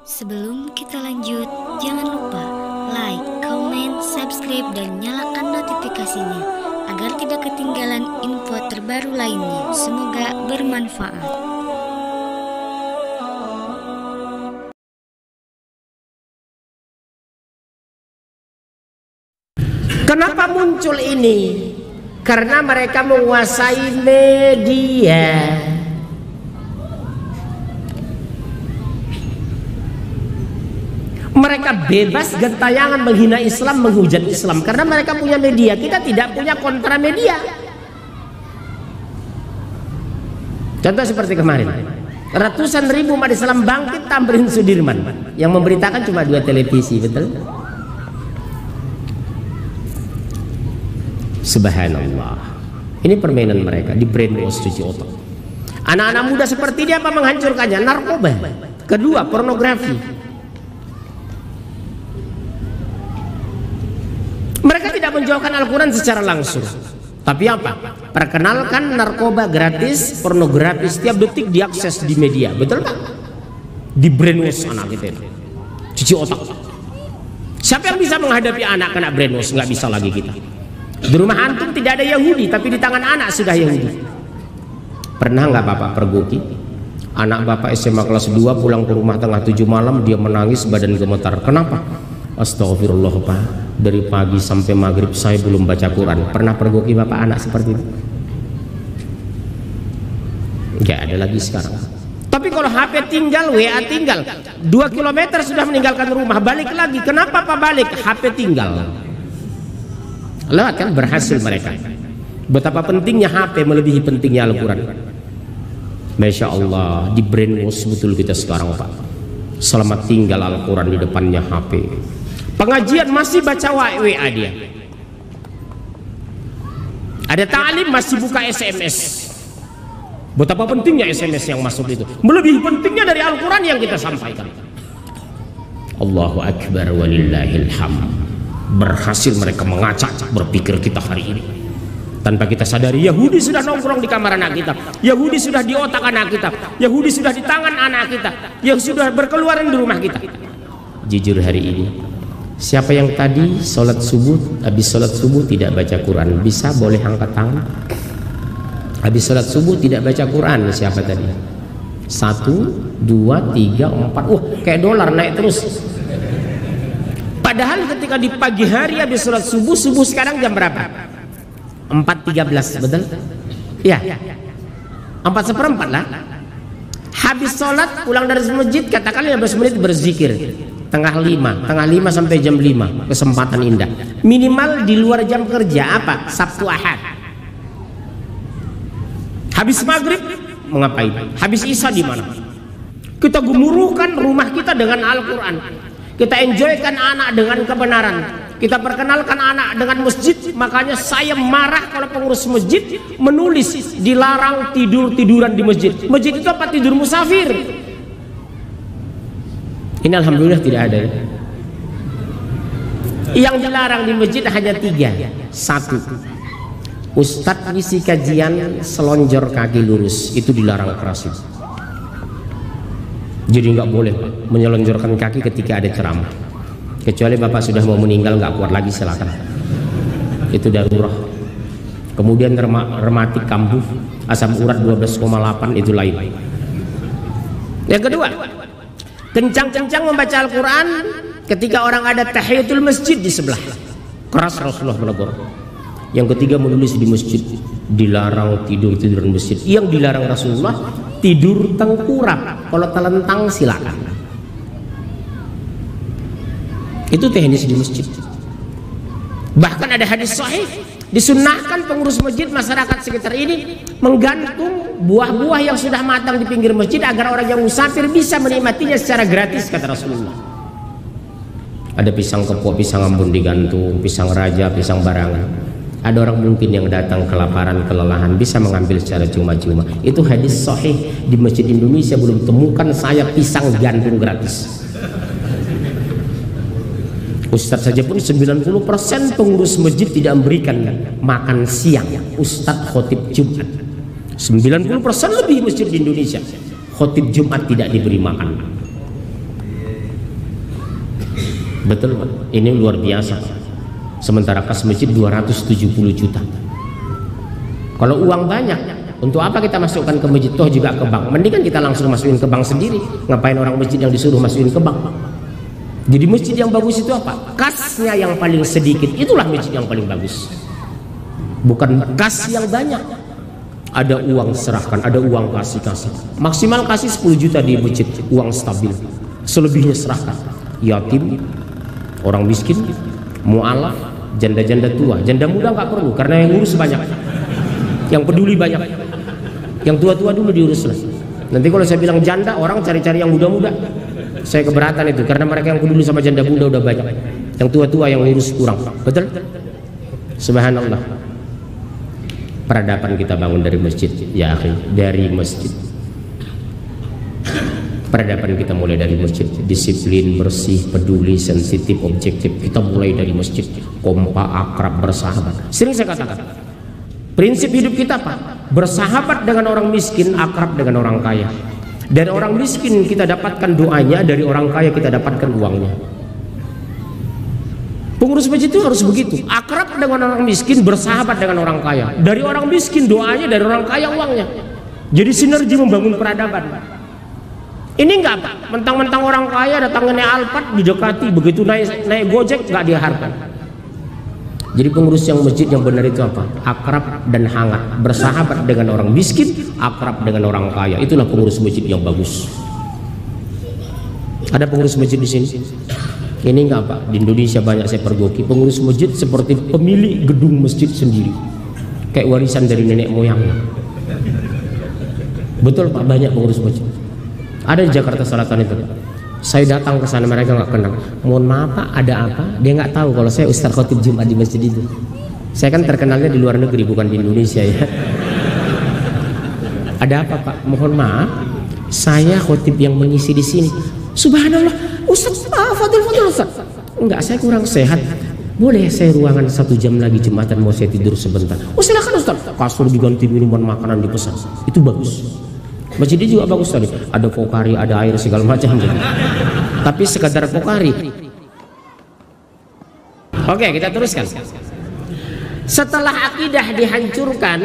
Sebelum kita lanjut, jangan lupa like, comment, subscribe, dan nyalakan notifikasinya agar tidak ketinggalan info terbaru lainnya. Semoga bermanfaat. Kenapa muncul ini? Karena mereka menguasai media. Mereka bebas gentayangan menghina Islam, menghujat Islam karena mereka punya media. Kita tidak punya kontra media. Contoh seperti kemarin, ratusan ribu umat Islam bangkit Tamrin Sudirman, yang memberitakan cuma 2 televisi, betul? Subhanallah. Ini permainan mereka, di brainwash, cuci otak. Anak-anak muda seperti ini apa menghancurkannya? Narkoba. Kedua, pornografi. Mereka tidak menjauhkan Al-Quran secara langsung, tapi apa? Perkenalkan narkoba gratis, pornografi setiap detik diakses di media, betul kan? Di brainwash anak kita ini, cuci otak. Siapa yang bisa menghadapi anak kena brainwash? Nggak bisa lagi kita. Di rumah antum tidak ada Yahudi, tapi di tangan anak sudah Yahudi. Pernah nggak bapak pergoki? Anak bapak SMA kelas 2 pulang ke rumah tengah 7 malam, dia menangis badan gemetar. Kenapa? Astagfirullah pak, dari pagi sampai maghrib saya belum baca Quran. Pernah pergoki bapak anak seperti itu? Nggak ada lagi sekarang. Tapi kalau HP tinggal, WA tinggal, 2 kilometer sudah meninggalkan rumah, balik lagi. Kenapa pak balik? HP tinggal. Lihat kan, berhasil mereka. Betapa pentingnya HP melebihi pentingnya Al-Quran. Masya Allah, di brainwash betul kita sekarang pak. Selamat tinggal Al-Quran, di depannya HP. Pengajian masih baca WA dia. Ada ta'lim masih buka SMS. Betapa pentingnya SMS yang masuk itu, melebihi pentingnya dari Al-Quran yang kita sampaikan. Allahu Akbar walillahil hamd. Berhasil mereka mengacak berpikir kita hari ini. Tanpa kita sadari, Yahudi sudah nongkrong di kamar anak kita, Yahudi sudah di otak anak kita, Yahudi sudah di tangan anak kita, yang sudah berkeluaran di rumah kita. Jujur hari ini, siapa yang tadi sholat subuh, habis sholat subuh tidak baca Quran? Bisa boleh angkat tangan. Habis sholat subuh tidak baca Quran, siapa tadi? 1, 2, 3, 4. Wah, kayak dolar naik terus. Padahal ketika di pagi hari habis sholat subuh, subuh sekarang jam berapa? 4.13, betul? Ya, 4:15 lah. Habis sholat pulang dari masjid, katakan 15 menit berzikir. Tengah 5 sampai jam 5, kesempatan indah. Minimal di luar jam kerja, apa? Sabtu Ahad. Habis maghrib mengapain? Habis isya di mana? Kita gemuruhkan rumah kita dengan Al-Quran. Kita enjoykan anak dengan kebenaran. Kita perkenalkan anak dengan masjid. Makanya saya marah kalau pengurus masjid menulis dilarang tidur-tiduran di masjid. Masjid itu apa? Tidur musafir. Ini alhamdulillah tidak ada. Yang dilarang di masjid hanya 3. 1, ustadz ngisi kajian selonjor kaki lurus, itu dilarang keras. Jadi nggak boleh menyelonjorkan kaki ketika ada ceramah. Kecuali bapak sudah mau meninggal nggak kuat lagi, silakan. Itu darurat. Kemudian rematik kambuh, asam urat 12,8 itu lain. Yang kedua, kencang-kencang membaca Al-Quran ketika orang ada tahiyatul masjid di sebelah. Keras Rasulullah menegur. Yang ketiga, menulis di masjid. Dilarang tidur-tiduran masjid. Yang dilarang Rasulullah, tidur tengkurap. Kalau telentang silakan. Itu teknis di masjid. Bahkan ada hadis sahih, disunnahkan pengurus masjid, masyarakat sekitar ini menggantung buah-buah yang sudah matang di pinggir masjid agar orang yang musafir bisa menikmatinya secara gratis, kata Rasulullah. Ada pisang kepok, pisang ambon digantung, pisang raja, pisang barangan. Ada orang mungkin yang datang kelaparan, kelelahan, bisa mengambil secara cuma-cuma. Itu hadis sahih. Di masjid Indonesia belum temukan saya pisang gantung gratis. Ustadz saja pun 90% pengurus masjid tidak memberikan makan siang. Ustadz khotib Jumat 90% lebih masjid di Indonesia khotib Jumat tidak diberi makan. Betul Pak, ini luar biasa. Sementara kas masjid 270 juta. Kalau uang banyak, untuk apa kita masukkan ke masjid? Toh juga ke bank. Mendingan kita langsung masukin ke bank sendiri. Ngapain orang masjid yang disuruh masukin ke bank? Jadi masjid yang bagus itu apa? Kasnya yang paling sedikit, itulah masjid yang paling bagus. Bukan kas yang banyak. Ada uang serahkan, ada uang kasih. Maksimal kasih 10 juta di masjid, uang stabil. Selebihnya serahkan. Yatim, orang miskin, mu'alaf, janda-janda tua. Janda muda nggak perlu, karena yang ngurus banyak, yang peduli banyak. Yang tua-tua dulu diurus lah. Nanti kalau saya bilang janda, orang cari-cari yang muda-muda. Saya keberatan itu, karena mereka yang peduli sama janda muda udah banyak. Yang tua-tua yang ngurus kurang. Betul? Subhanallah. Peradaban kita bangun dari masjid, ya akhi, dari masjid. Peradaban kita mulai dari masjid. Disiplin, bersih, peduli, sensitif, objektif. Kita mulai dari masjid. Kompak, akrab, bersahabat. Sering saya katakan, prinsip hidup kita apa? Bersahabat dengan orang miskin, akrab dengan orang kaya. Dari orang miskin kita dapatkan doanya, dari orang kaya kita dapatkan uangnya. Pengurus masjid itu harus begitu, akrab dengan orang miskin, bersahabat dengan orang kaya. Dari orang miskin doanya, dari orang kaya uangnya. Jadi sinergi membangun peradaban. Ini enggak Pak, mentang-mentang orang kaya datangnya naik Alphard didekati, begitu naik Gojek nggak diharapkan. Jadi pengurus yang masjid yang benar itu apa? Akrab dan hangat, bersahabat dengan orang miskin, akrab dengan orang kaya. Itulah pengurus masjid yang bagus. Ada pengurus masjid di sini? Ini enggak Pak, di Indonesia banyak saya pergoki. Pengurus masjid seperti pemilik gedung masjid sendiri, kayak warisan dari nenek moyangnya. Betul Pak, banyak pengurus masjid. Ada di Jakarta Selatan itu. Saya datang ke sana, mereka nggak kenal. Mohon maaf Pak, ada apa? Dia nggak tahu kalau saya Ustaz Khotib Jumat di masjid itu. Saya kan terkenalnya di luar negeri, bukan di Indonesia ya. Ada apa Pak? Mohon maaf, saya khotib yang mengisi di sini. Subhanallah, Ustaz, Fadil Ustaz. Enggak, saya kurang sehat. Boleh saya ruangan 1 jam lagi Jumatan, mau saya tidur sebentar. Oh silakan Ustaz. Kasur diganti, minuman makanan dipesan. Itu bagus. Masjid ini juga bagus tadi. Ada pokari, ada air segala macam. Tapi sekadar pokari. Oke, kita teruskan. Setelah akidah dihancurkan,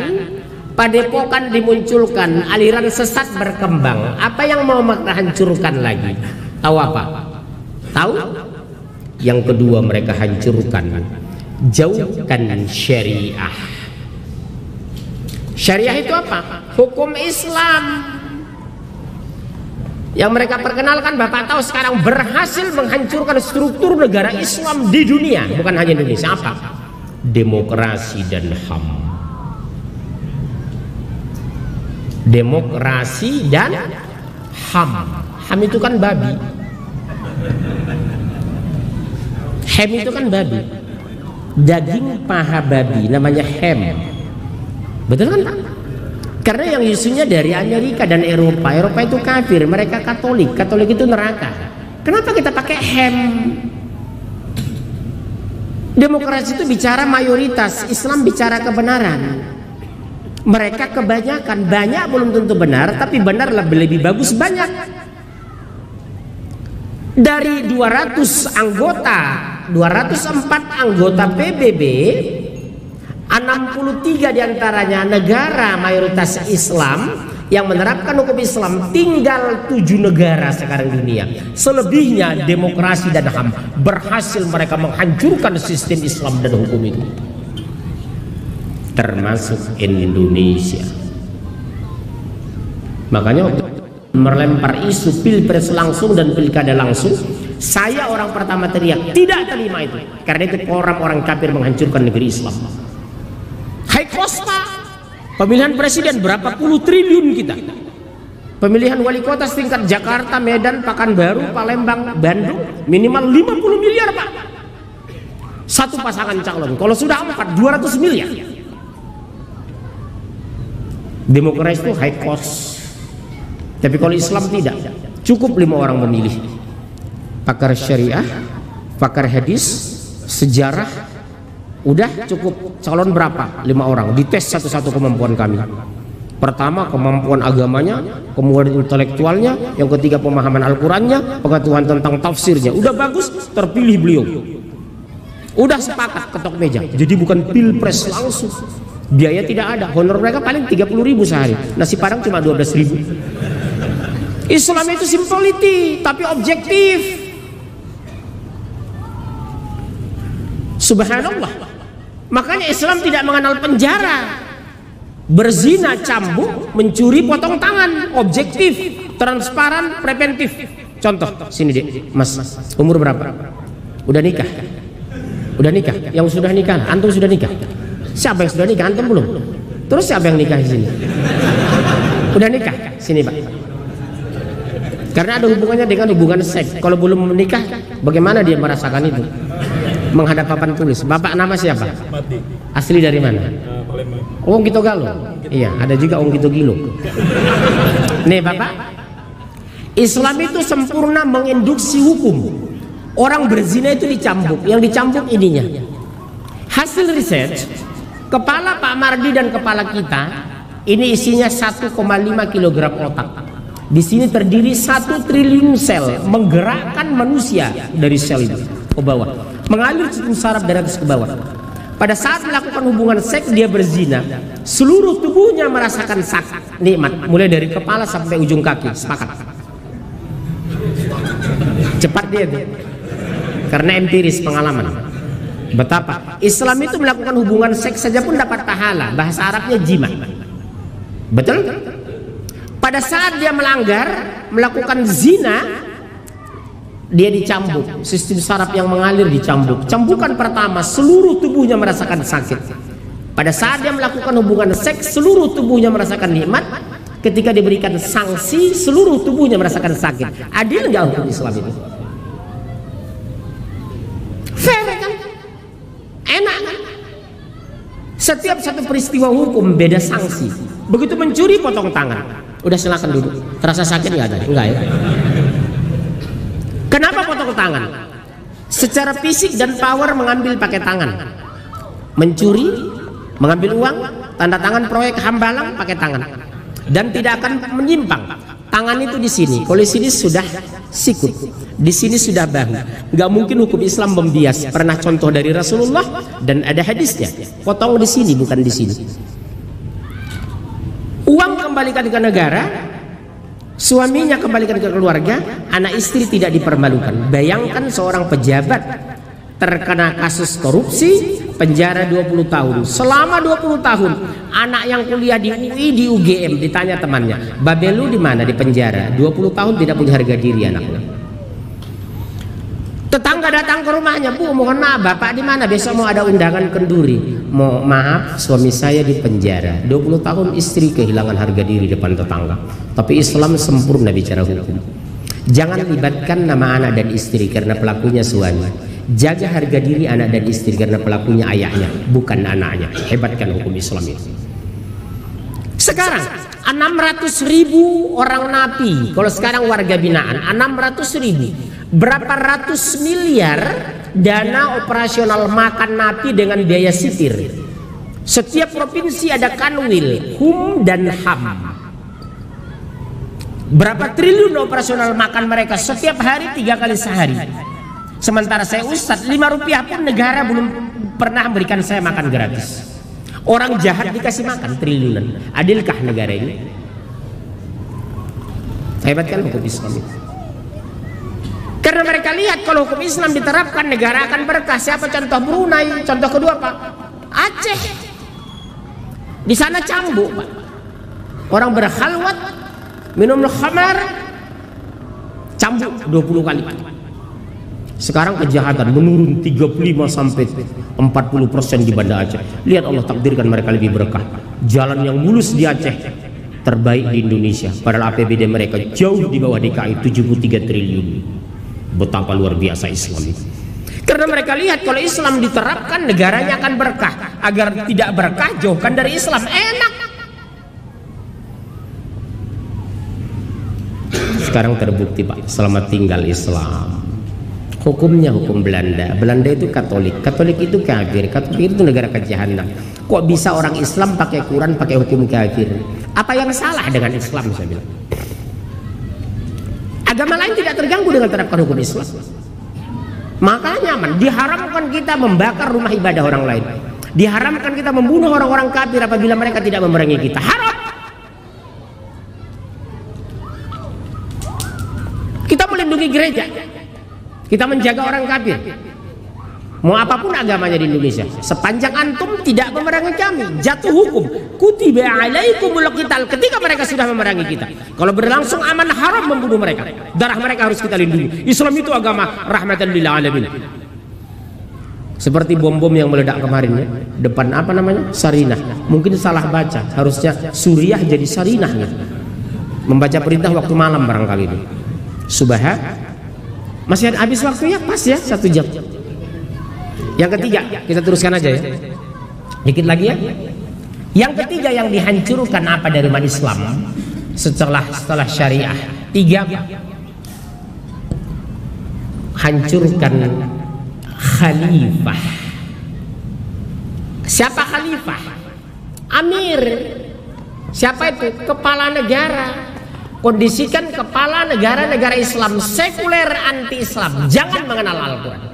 padepokan dimunculkan, aliran sesat berkembang. Apa yang mau mereka hancurkan lagi? Tahu apa? Tahu? Yang kedua mereka hancurkan, jauhkan syariah. Syariah itu apa? Hukum Islam. Yang mereka perkenalkan, Bapak tahu sekarang berhasil menghancurkan struktur negara Islam di dunia, bukan hanya Indonesia. Apa? Demokrasi dan HAM. Demokrasi dan HAM. HAM itu kan babi. Hem itu kan babi. Daging paha babi namanya hem. Betul kan Pak? Karena yang isunya dari Amerika dan Eropa. Eropa itu kafir, mereka Katolik. Katolik itu neraka. Kenapa kita pakai hem? Demokrasi itu bicara mayoritas, Islam bicara kebenaran. Mereka kebanyakan, banyak belum tentu benar, tapi benar lebih bagus banyak. Dari 200 anggota, 204 anggota PBB, 63 diantaranya negara mayoritas Islam yang menerapkan hukum Islam. Tinggal 7 negara sekarang dunia. Selebihnya demokrasi dan HAM. Berhasil mereka menghancurkan sistem Islam dan hukum itu, termasuk Indonesia. Makanya waktu melempar isu pilpres langsung dan pilkada langsung, saya orang pertama teriak tidak terima itu, karena itu orang-orang kafir menghancurkan negeri Islam. High cost Pak, pemilihan presiden berapa puluh triliun kita, pemilihan wali kota setingkat Jakarta, Medan, Pekanbaru, Palembang, Bandung minimal 50 miliar Pak, satu pasangan calon. Kalau sudah 4, 200 miliar. Demokrasi itu high cost. Tapi kalau Islam tidak, cukup 5 orang memilih. Pakar syariah, pakar hadis, sejarah, udah cukup. Calon berapa? 5 orang. Dites satu-satu kemampuan kami. Pertama kemampuan agamanya, kemudian intelektualnya, yang ketiga pemahaman Al-Qurannya, pengetahuan tentang tafsirnya. Udah bagus, terpilih beliau. Udah sepakat ketok meja. Jadi bukan pilpres langsung. Biaya tidak ada. Honor mereka paling 30.000 sehari. Nasi Padang cuma 12.000. Islam itu simplicity tapi objektif. Subhanallah. Makanya Islam tidak mengenal penjara. Berzina, cambuk, mencuri, potong tangan, objektif, transparan, preventif. Contoh, sini Dek, Mas, umur berapa? Udah nikah? Udah nikah? Yang sudah nikah, antum sudah nikah? Siapa yang sudah nikah? Antum belum? Terus siapa yang nikah di sini? Udah nikah? Sini Pak. Karena ada hubungannya dengan hubungan seks. Kalau belum menikah, bagaimana dia merasakan itu? Menghadap papan tulis. Bapak nama siapa? Mati. Asli dari mana? Wong Kito Galo. Iya, ada juga Wong Kito Gilo. Nih Bapak, Islam itu sempurna menginduksi hukum. Orang berzina itu dicambuk, yang dicambuk ininya. Hasil riset, kepala Pak Mardi dan kepala kita ini isinya 1,5 kg otak. Di sini terdiri 1 triliun sel menggerakkan manusia dari sel itu ke bawah, mengalir sistem saraf dari atas ke bawah. Pada saat melakukan hubungan seks dia berzina, seluruh tubuhnya merasakan sakit, nikmat, mulai dari kepala sampai ujung kaki. Sepakat? Cepat dia tuh. Karena empiris pengalaman. Betapa Islam itu melakukan hubungan seks saja pun dapat pahala. Bahasa Arabnya jima. Betul? Pada saat dia melanggar, melakukan zina, dia dicambuk, sistem saraf yang mengalir dicambuk. Cambukan pertama seluruh tubuhnya merasakan sakit. Pada saat dia melakukan hubungan seks seluruh tubuhnya merasakan nikmat. Ketika diberikan sanksi seluruh tubuhnya merasakan sakit. Adil nggak hukum Islam itu? Fair kan? Enak kan? Setiap satu peristiwa hukum beda sanksi. Begitu mencuri potong tangan. Udah silakan duduk. Terasa sakit nggak tadi? Enggak ya? Kenapa potong tangan? Secara fisik dan power mengambil pakai tangan. Mencuri, mengambil uang, tanda tangan proyek Hambalang pakai tangan. Dan tidak akan menyimpang. Tangan itu di sini. Kalau di sini sudah sikut, di sini sudah bahu. Gak mungkin hukum Islam membias. Pernah contoh dari Rasulullah dan ada hadisnya. Potong di sini bukan di sini. Uang kembalikan ke negara. Suaminya kembalikan ke keluarga, anak istri tidak dipermalukan. Bayangkan seorang pejabat terkena kasus korupsi, penjara 20 tahun. Selama 20 tahun, anak yang kuliah di UI, di UGM, ditanya temannya, "Babelu di mana?" Di penjara. 20 tahun tidak punya harga diri anaknya. Tetangga datang ke rumahnya, "Bu, mohon maaf, Bapak di mana? Besok mau ada undangan kenduri." Maaf, suami saya di penjara. 20 tahun istri kehilangan harga diri depan tetangga. Tapi Islam sempurna bicara hukum. Jangan libatkan nama anak dan istri karena pelakunya suami. Jaga harga diri anak dan istri karena pelakunya ayahnya, bukan anaknya. Hebatkan hukum Islam itu. Sekarang 600.000 orang napi. Kalau sekarang warga binaan 600.000. Berapa ratus miliar dana operasional makan napi dengan biaya sitir. Setiap provinsi ada kanwil, hum dan ham. Berapa triliun operasional makan mereka setiap hari 3 kali sehari. Sementara saya ustadz 5 rupiah pun negara belum pernah memberikan saya makan gratis. Orang jahat dikasih makan triliunan. Adilkah negara ini? Hebatkan hukum Islam itu. Karena mereka lihat kalau hukum Islam diterapkan negara akan berkah. Siapa contoh? Brunei. Contoh kedua Pak, Aceh. Di sana cambuk Pak. Orang berkhalwat, minum khamar, cambuk 20 kali. Sekarang kejahatan menurun 35 sampai 40% di Banda Aceh. Lihat Allah takdirkan mereka lebih berkah. Jalan yang mulus di Aceh terbaik di Indonesia. Padahal APBD mereka jauh di bawah DKI 73 triliun. Betapa luar biasa Islam itu. Karena mereka lihat kalau Islam diterapkan negaranya akan berkah. Agar tidak berkah jauhkan dari Islam. Enak. Sekarang terbukti Pak, selamat tinggal Islam. Hukumnya hukum Belanda. Belanda itu Katolik. Katolik itu kafir. Katolik itu negara ke jahanam. Kok bisa orang Islam pakai Quran, pakai hukum kafir? Apa yang salah dengan Islam, saya bilang? Agama lain tidak terganggu dengan terapkan hukum Islam. Makanya nyaman. Diharamkan kita membakar rumah ibadah orang lain. Diharamkan kita membunuh orang-orang kafir apabila mereka tidak memerangi kita. Haram. Kita melindungi gereja. Kita menjaga orang kafir. Mau apapun agamanya di Indonesia, sepanjang antum tidak memerangi kami, jatuh hukum. Kutiba alaikumul qital, ketika mereka sudah memerangi kita. Kalau berlangsung aman, haram membunuh mereka. Darah mereka harus kita lindungi. Islam itu agama rahmatan lil alamin. Seperti bom-bom yang meledak kemarin ya, depan apa namanya? Sarinah. Mungkin salah baca, harusnya Suriah jadi Sarinah gitu. Membaca perintah waktu malam barangkali itu. Masih ada habis waktunya, pas ya 1 jam. Yang ketiga, kita teruskan aja ya. Dikit lagi ya. Yang ketiga yang dihancurkan apa dari umat Islam setelah syariah? 3. Hancurkan khalifah. Siapa khalifah? Amir. Siapa itu? Kepala negara. Kondisikan kepala negara-negara Islam sekuler anti-Islam jangan mengenal Al-Quran.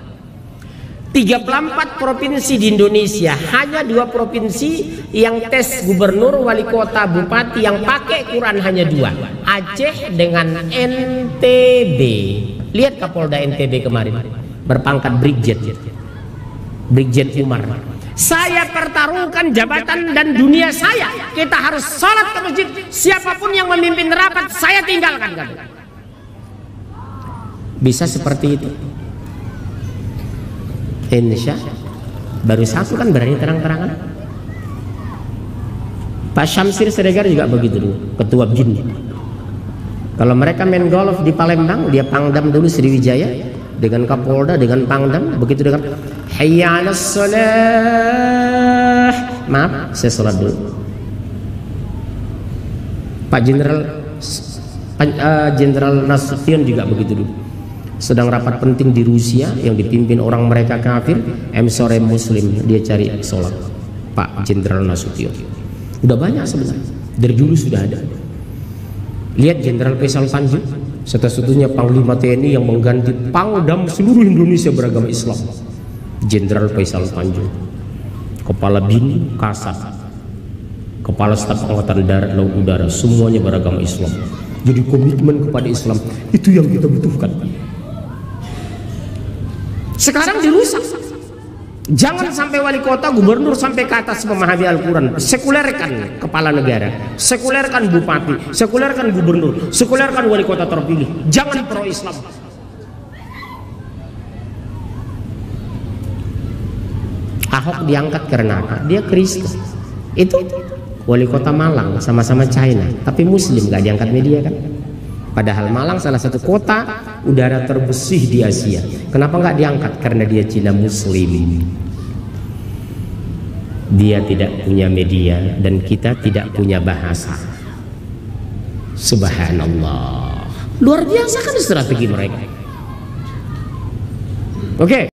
34 provinsi di Indonesia, hanya 2 provinsi yang tes gubernur, wali kota, bupati yang pakai Quran hanya 2, Aceh dengan NTB. Lihat Kapolda NTB kemarin berpangkat Brigjen Umar. Saya pertaruhkan jabatan dan dunia saya. Kita harus sholat ke masjid. Siapapun yang memimpin rapat, saya tinggalkan. Bisa seperti itu. Insya baru 1 kan berani terang-terangan. Pak Syamsir Siregar juga begitu dulu, ketua BIN. Kalau mereka main golf di Palembang, dia pangdam dulu Sriwijaya dengan Kapolda, dengan pangdam, begitu dengan hayya 'alas shalah. Maaf, saya sholat dulu. Pak Jenderal Nasution juga begitu dulu. Sedang rapat penting di Rusia yang dipimpin orang mereka kafir, sore Muslim, dia cari sholat. Pak Jenderal Nasution. Udah banyak sebenarnya, dari dulu sudah ada. Lihat Jenderal Faisal Tanjung, satu-satunya Panglima TNI yang mengganti Pangdam seluruh Indonesia beragama Islam. Jenderal Faisal Tanjung, Kepala BIN, Kasat, Kepala Staf Angkatan Darat, Laut, Udara, semuanya beragama Islam. Jadi komitmen kepada Islam itu yang kita butuhkan. Sekarang dirusak. Jangan sampai wali kota, gubernur sampai ke atas memahami Al-Quran. Sekulerkan kepala negara, sekulerkan bupati, sekulerkan gubernur, sekulerkan wali kota terpilih. Jangan pro Islam. Ahok diangkat karena apa? Dia Kristen. Itu wali kota Malang, sama-sama China, tapi Muslim, gak diangkat media kan? Padahal Malang salah satu kota udara terbersih di Asia. Kenapa nggak diangkat? Karena dia Cina Muslim. Dia tidak punya media dan kita tidak punya bahasa. Subhanallah. Luar biasa kan strategi mereka. Oke.